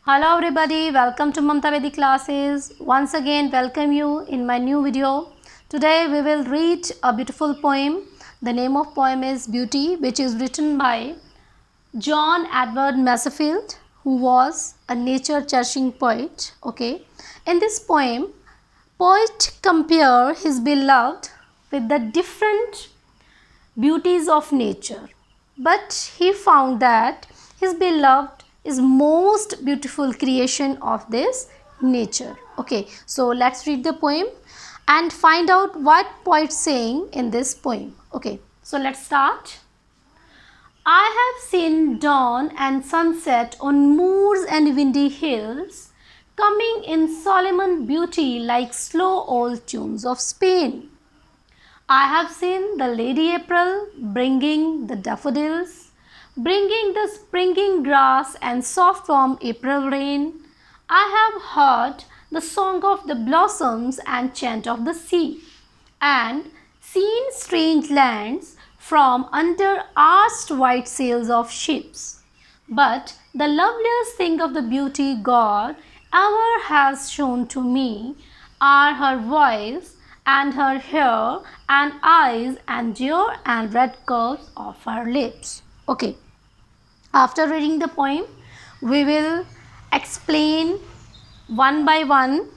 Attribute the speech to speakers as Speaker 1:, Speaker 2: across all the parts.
Speaker 1: Hello everybody, welcome to Mamta Vedic classes. Once again, welcome you in my new video. Today we will read a beautiful poem. The name of poem is Beauty, which is written by John Edward Masefield, who was a nature-cherishing poet. Okay, in this poem, poet compare his beloved with the different beauties of nature, but he found that his beloved is most beautiful creation of this nature. Okay, so let's read the poem and find out what poet saying in this poem. Okay, so let's start. I have seen dawn and sunset on moors and windy hills, coming in solemn beauty like slow old tunes of Spain. I have seen the Lady April bringing the daffodils, bringing the springing grass and soft warm April rain. I have heard the song of the blossoms and chant of the sea, and seen strange lands from under arched white sails of ships. But the loveliest thing of the beauty God ever has shown to me are her voice and her hair and eyes and dear and red curves of her lips. Okay. After reading the poem, we will explain one by one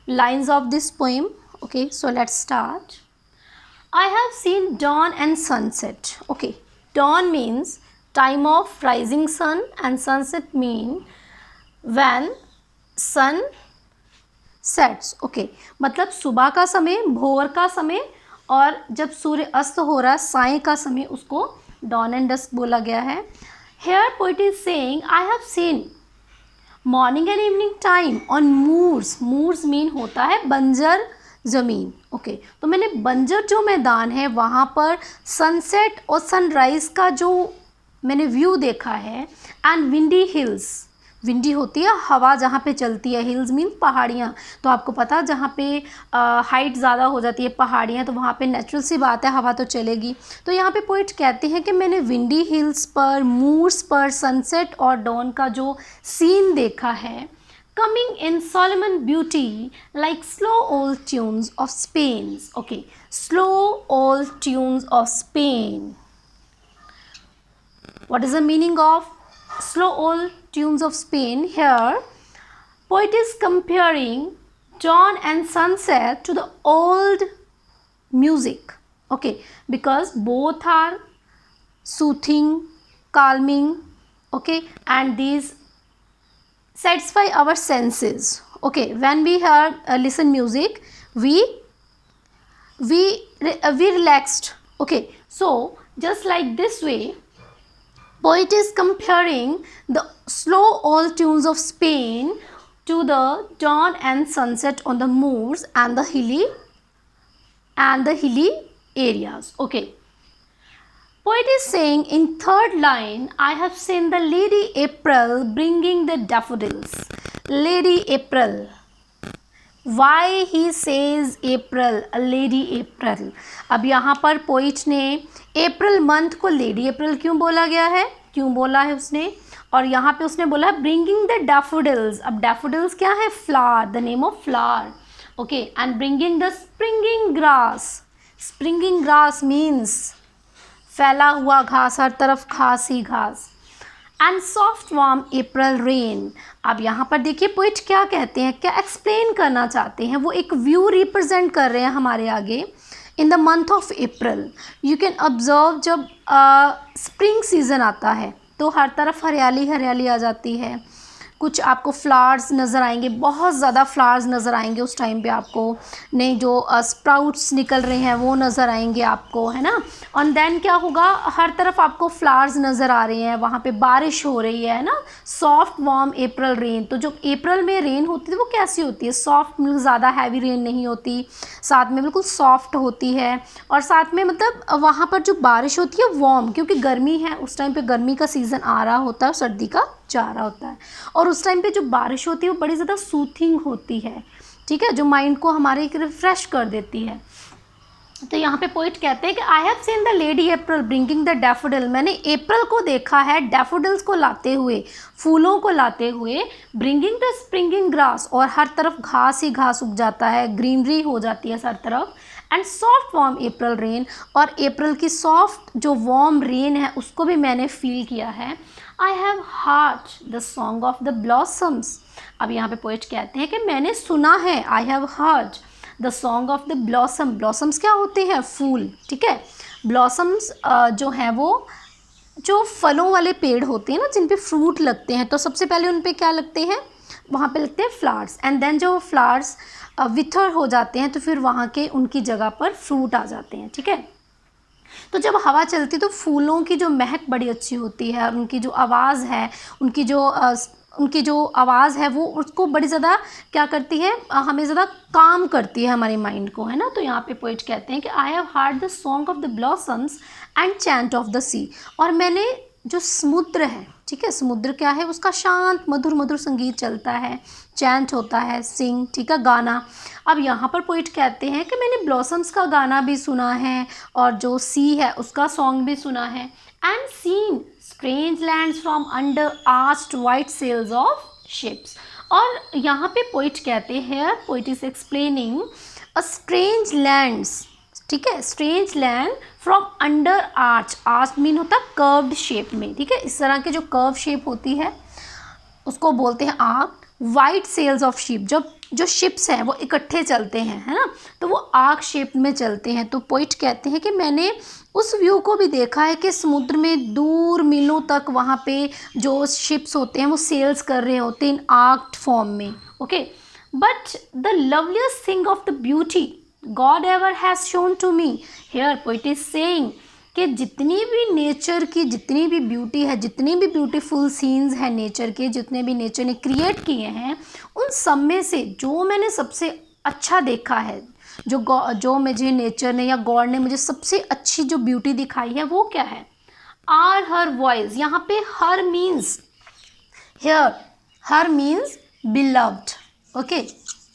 Speaker 1: lines of this poem. Okay, so let's start. I have seen dawn and sunset. Okay, dawn means time of rising sun and sunset mean when sun sets. Okay, मतलब सुबह का समय, भोर का समय और जब सूर्य अस्त हो रहा है साय का समय, उसको dawn and dusk बोला गया है. Here poet is saying I have seen morning and evening time on moors. Moors mean होता है बंजर ज़मीन. ओके, तो मैंने बंजर जो मैदान है वहाँ पर सनसेट और सनराइज़ का जो मैंने व्यू देखा है. एंड विंडी हिल्स, विंडी होती है हवा जहाँ पे चलती है, हिल्स मीन पहाड़ियाँ. तो आपको पता जहाँ पे हाइट ज़्यादा हो जाती है पहाड़ियाँ, तो वहाँ पे नेचुरल सी बात है हवा तो चलेगी. तो यहाँ पे पोइट कहते हैं कि मैंने विंडी हिल्स पर, मूर्स पर सनसेट और डॉन का जो सीन देखा है, coming in solemn beauty like slow old tunes of Spain. Okay, slow old tunes of Spain. What is the meaning of slow old tunes of Spain? Here, poet is comparing dawn and sunset to the old music. Okay, because both are soothing, calming. Okay, and these satisfy our senses. Okay, when we hear listen music, we relaxed. Okay, so just like this way, poet is comparing the slow old tunes of Spain to the dawn and sunset on the moors and the hilly areas. Okay. Poet is saying in third line, I have seen the Lady April bringing the daffodils. Lady April. Why he says April, a Lady April? अब यहाँ पर poet ने April month को lady अप्रैल क्यों बोला गया है, क्यों बोला है उसने, और यहाँ पे उसने बोला है ब्रिंगिंग द डैफोडिल्स. अब डैफोडिल्स क्या है, flower, the name of flower. Okay, and bringing the springing grass. Springing grass means फैला हुआ घास, हर तरफ घास ही घास. And soft warm April rain. अब यहाँ पर देखिए पोइट क्या कहते हैं, क्या एक्सप्लेन करना चाहते हैं, वो एक व्यू रिप्रेजेंट कर रहे हैं हमारे आगे. In the month of April you can observe, जब स्प्रिंग सीज़न आता है तो हर तरफ हरियाली हरियाली आ जाती है. कुछ आपको फ्लावर्स नज़र आएंगे, बहुत ज़्यादा फ्लावर्स नज़र आएंगे उस टाइम पे आपको. नए जो स्प्राउट्स निकल रहे हैं वो नज़र आएंगे आपको, है ना. और देन क्या होगा, हर तरफ आपको फ्लावर्स नज़र आ रहे हैं, वहाँ पे बारिश हो रही है ना. सॉफ्ट वार्म अप्रैल रेन. तो जो अप्रैल में रेन होती है वो कैसी होती है, सॉफ्ट, मतलब ज़्यादा हैवी रेन नहीं होती, साथ में बिल्कुल सॉफ्ट होती है. और साथ में मतलब वहाँ पर जो बारिश होती है वार्म, क्योंकि गर्मी है उस टाइम पे, गर्मी का सीज़न आ रहा होता है, सर्दी का जा रहा होता है. और उस टाइम पे जो बारिश होती है वो बड़ी ज़्यादा सूथिंग होती है, ठीक है, जो माइंड को हमारे रिफ़्रेश कर देती है. तो यहाँ पे पोइट कहते हैं कि I have seen the lady April bringing the daffodil, मैंने अप्रैल को देखा है डैफोडिल्स को लाते हुए, फूलों को लाते हुए, ब्रिंगिंग द स्प्रिंगिंग ग्रास, और हर तरफ घास ही घास उग जाता है, ग्रीनरी हो जाती है हर तरफ, and soft warm April rain, और अप्रैल की सॉफ्ट जो वार्म रेन है उसको भी मैंने फील किया है। आई have heard the song of the blossoms, अब यहाँ पे पोइट कहते हैं कि मैंने सुना है, आई have heard the song of the blossom, blossoms क्या होते हैं, फूल, ठीक है। ब्लॉसम्स जो हैं वो जो फलों वाले पेड़ होते हैं ना, जिन पे फ्रूट लगते हैं, तो सबसे पहले उन पे क्या लगते हैं, वहाँ पे लगते हैं फ्लावर्स, एंड देन जो फ्लावर्स विथर हो जाते हैं तो फिर वहाँ के उनकी जगह पर फ्रूट आ जाते हैं, ठीक है। तो जब हवा चलती है तो फूलों की जो महक बड़ी अच्छी होती है, और उनकी जो आवाज़ है, उनकी जो आवाज़ है वो उसको बड़ी ज़्यादा क्या करती है, हमें ज़्यादा काम करती है हमारे माइंड को, है ना। तो यहाँ पे पोइट कहते हैं कि I have heard the song of the blossoms and chant of the sea, और मैंने जो समुद्र है, ठीक है, समुद्र क्या है, उसका शांत मधुर मधुर संगीत चलता है, चैंट होता है, सिंग, ठीक है, गाना। अब यहाँ पर पोइट कहते हैं कि मैंने ब्लॉसम्स का गाना भी सुना है, और जो सी है उसका सॉन्ग भी सुना है, and seen strange lands from under arched white sails of ships. और यहाँ पे पोइट कहते हैं, poet is explaining a strange lands, ठीक है, strange land from under arch, arch mean होता है कर्व्ड शेप में, ठीक है, इस तरह की जो कर्व शेप होती है उसको बोलते हैं arc. White sails of ship, जब जो शिप्स हैं वो इकट्ठे चलते हैं, है ना, तो वो आर्क शेप में चलते हैं। तो पोइट कहते हैं कि मैंने उस व्यू को भी देखा है कि समुद्र में दूर मीलों तक वहाँ पे जो शिप्स होते हैं वो सेल्स कर रहे होते हैं इन आर्क्ड फॉर्म में, okay. But the loveliest thing of the beauty God ever has shone to me, here poet is saying कि जितनी भी नेचर की जितनी भी ब्यूटी है, जितनी भी ब्यूटीफुल सीन्स हैं नेचर के, जितने भी नेचर ने क्रिएट किए हैं, उन सब में से जो मैंने सबसे अच्छा देखा है, जो मुझे नेचर ने या गॉड ने मुझे सबसे अच्छी जो ब्यूटी दिखाई है वो क्या है, आर हर वॉइस। यहाँ पे her means hair, her means beloved, okay,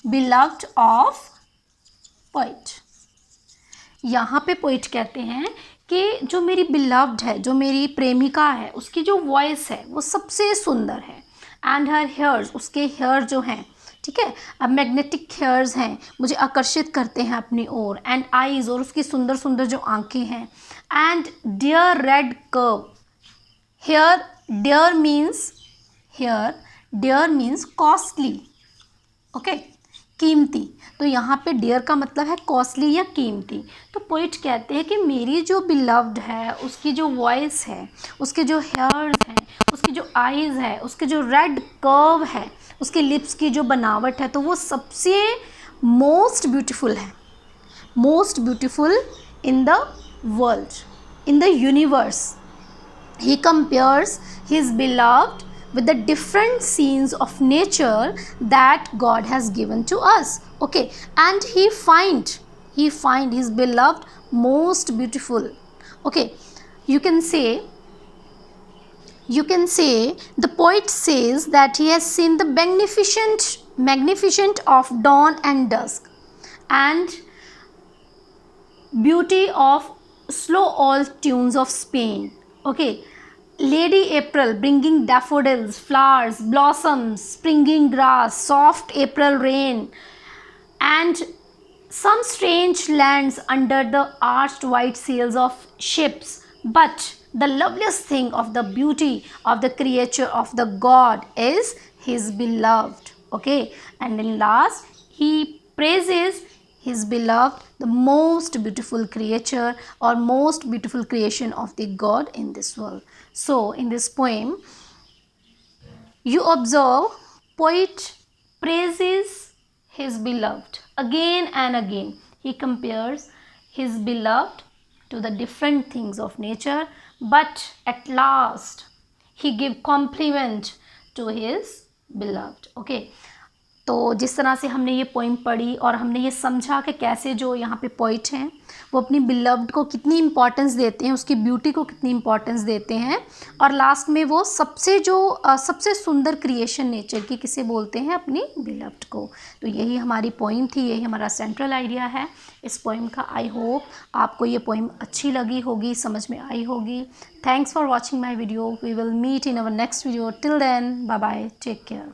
Speaker 1: beloved of poet. यहाँ पे पोइट कहते हैं कि जो मेरी बिलव्ड है, जो मेरी प्रेमिका है, उसकी जो वॉइस है वो सबसे सुंदर है, एंड हर हेयर्स, उसके हेयर जो हैं, ठीक है, अब मैग्नेटिक हेयर्स हैं, मुझे आकर्षित करते हैं अपनी ओर, एंड आईज़, और उसकी सुंदर सुंदर जो आंखें हैं, and dear red curve, here, dear means here, dear means costly, okay, कीमती। तो यहाँ पे डियर का मतलब है कॉस्टली या कीमती। तो पोइट कहते हैं कि मेरी जो बिलव्ड है, उसकी जो वॉइस है, उसके जो हेयर्स हैं, उसकी जो आईज़ है, उसके जो रेड कर्व है, उसके लिप्स की जो बनावट है, तो वो सबसे मोस्ट ब्यूटीफुल है, most beautiful in the world, in the universe. He compares his beloved with the different scenes of nature that God has given to us. Okay, and he find his beloved most beautiful. Okay, you can say the poet says that he has seen the magnificent of dawn and dusk, and beauty of slow old tunes of Spain. Okay, Lady April bringing daffodils, flowers, blossoms, springing grass, soft April rain, and some strange lands under the arched white sails of ships. But the loveliest thing of the beauty of the creature of the God is his beloved. Okay, and in last he praises his beloved, the most beautiful creature or most beautiful creation of the God in this world. So in this poem you observe poet praises his beloved again and again. He compares his beloved to the different things of nature, but at last he give compliment to his beloved. Okay, तो जिस तरह से हमने ये poem पढ़ी और हमने ये समझा कि कैसे जो यहाँ पे पोइट हैं वो अपनी बिलव्ड को कितनी इम्पोर्टेंस देते हैं, उसकी ब्यूटी को कितनी इम्पोर्टेंस देते हैं, और लास्ट में वो सबसे सुंदर क्रिएशन नेचर की किसे बोलते हैं, अपनी बिलव्ड को। तो यही हमारी पोइम थी, यही हमारा सेंट्रल आइडिया है इस पोइम का। आई होप आपको ये पोइम अच्छी लगी होगी, समझ में आई होगी। Thanks for watching my video. We will meet in our next video. Till then, bye bye, take care.